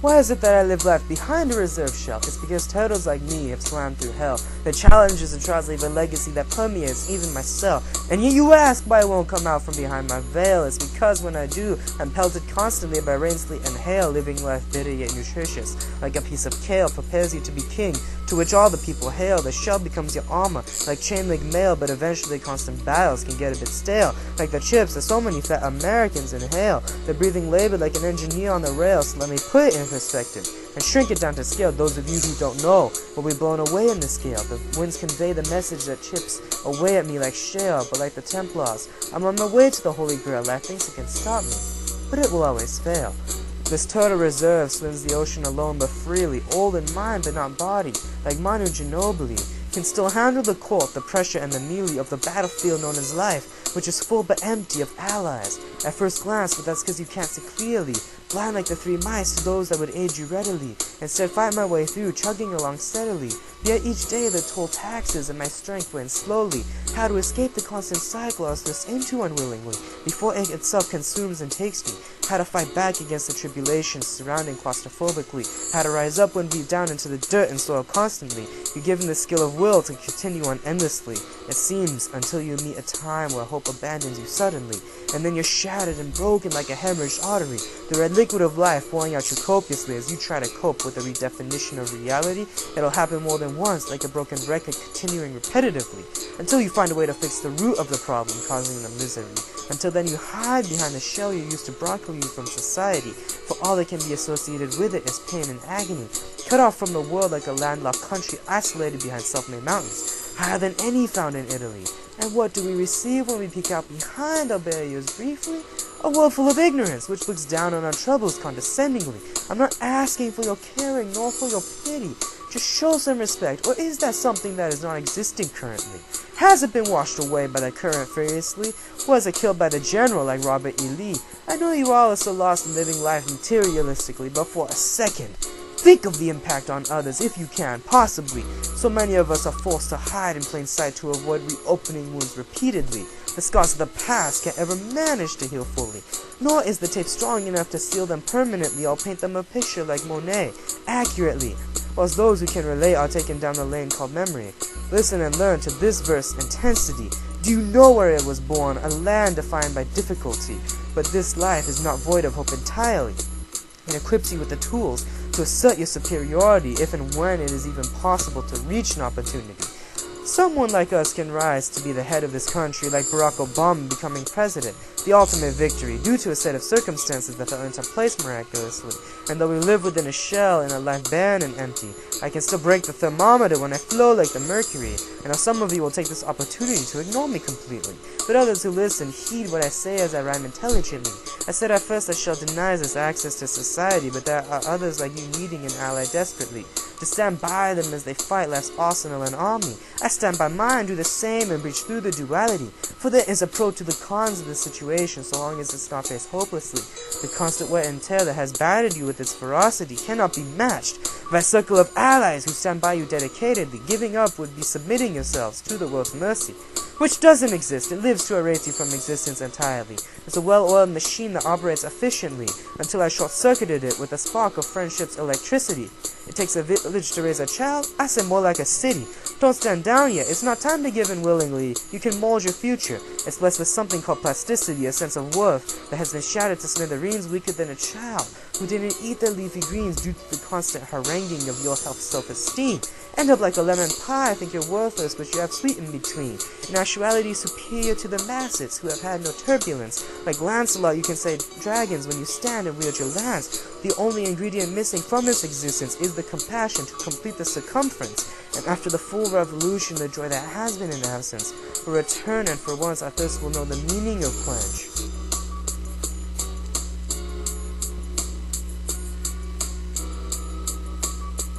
Why is it that I live life behind a reserve shell? It's because turtles like me have swam through hell. The challenges and trials leave a legacy that permeates even my cell. And yet you ask why I won't come out from behind my veil. It's because when I do, I'm pelted constantly by rain, sleet, and hail. Living life bitter yet nutritious, like a piece of kale, prepares you to be king, to which all the people hail. The shell becomes your armor, like chain link mail, but eventually constant battles can get a bit stale. Like the chips that so many fat Americans inhale. They're breathing labor like an engineer on the rails. So let me put it in perspective and shrink it down to scale. Those of you who don't know will be blown away in the scale. The winds convey the message that chips away at me like shale, but like the Templars, I'm on my way to the Holy Grail. Life thinks it can stop me, but it will always fail. This turtle reserve swims the ocean alone but freely, old in mind but not body, like Manu Ginobili, can still handle the cold, the pressure, and the melee of the battlefield known as life, which is full but empty of allies. At first glance, but that's because you can't see clearly, blind like the three mice to those that would aid you readily. Instead, fight my way through, chugging along steadily. Yet each day the toll taxes and my strength went slowly. How to escape the constant cycle I was thrust into unwillingly, before it itself consumes and takes me. How to fight back against the tribulations surrounding claustrophobically. How to rise up when beat down into the dirt and soil constantly. You're given the skill of will to continue on endlessly. It seems, until you meet a time where hope abandons you suddenly. And then you're shattered and broken like a hemorrhaged artery. The red liquid of life pouring out you copiously as you try to cope with the redefinition of reality. It'll happen more than once, like a broken record continuing repetitively, until you find a way to fix the root of the problem causing the misery. Until then you hide behind the shell you used to bronco you from society, for all that can be associated with it is pain and agony. Cut off from the world like a landlocked country isolated behind self-made mountains, higher than any found in Italy. And what do we receive when we peek out behind our barriers briefly? A world full of ignorance, which looks down on our troubles condescendingly. I'm not asking for your caring, nor for your pity. Just show some respect, or is that something that is not existing currently? Has it been washed away by the current furiously? Was it killed by the general like Robert E. Lee? I know you all are so lost in living life materialistically, but for a second, think of the impact on others if you can, possibly. So many of us are forced to hide in plain sight to avoid reopening wounds repeatedly. The scars of the past can't ever manage to heal fully, nor is the tape strong enough to seal them permanently or paint them a picture like Monet, accurately, whilst those who can relate are taken down the lane called memory. Listen and learn to this verse intensity. Do you know where it was born? A land defined by difficulty. But this life is not void of hope entirely. It equips you with the tools to assert your superiority if and when it is even possible to reach an opportunity. Someone like us can rise to be the head of this country, like Barack Obama becoming president, the ultimate victory, due to a set of circumstances that fell into place miraculously. And though we live within a shell in a life barren and empty, I can still break the thermometer when I flow like the mercury. And now some of you will take this opportunity to ignore me completely, but others who listen heed what I say as I rhyme intelligently. I said at first I shall deny us access to society, but there are others like you needing an ally desperately, to stand by them as they fight life's arsenal and army. I stand by mine, do the same, and breach through the duality, for there is a pro to the cons of the situation, so long as it's not faced hopelessly. The constant wear and tear that has battered you with its ferocity cannot be matched by a circle of allies who stand by you dedicatedly. Giving up would be submitting yourselves to the world's mercy, which doesn't exist. It lives to erase you from existence entirely. It's a well-oiled machine that operates efficiently, until I short-circuited it with a spark of friendship's electricity. It takes a village to raise a child? I say more like a city. Don't stand down yet. It's not time to give in willingly. You can mold your future. It's blessed with something called plasticity, a sense of worth that has been shattered to smithereens, weaker than a child who didn't eat their leafy greens due to the constant haranguing of your health self-esteem. End up like a lemon pie, think you're worthless, but you have sweet in between. In actuality, superior to the masses who have had no turbulence. Like Lancelot, you can say dragons when you stand and wield your lance. The only ingredient missing from its existence is the compassion to complete the circumference. And after the full revolution, the joy that has been in absence will return, and for once our thirst will know the meaning of quench.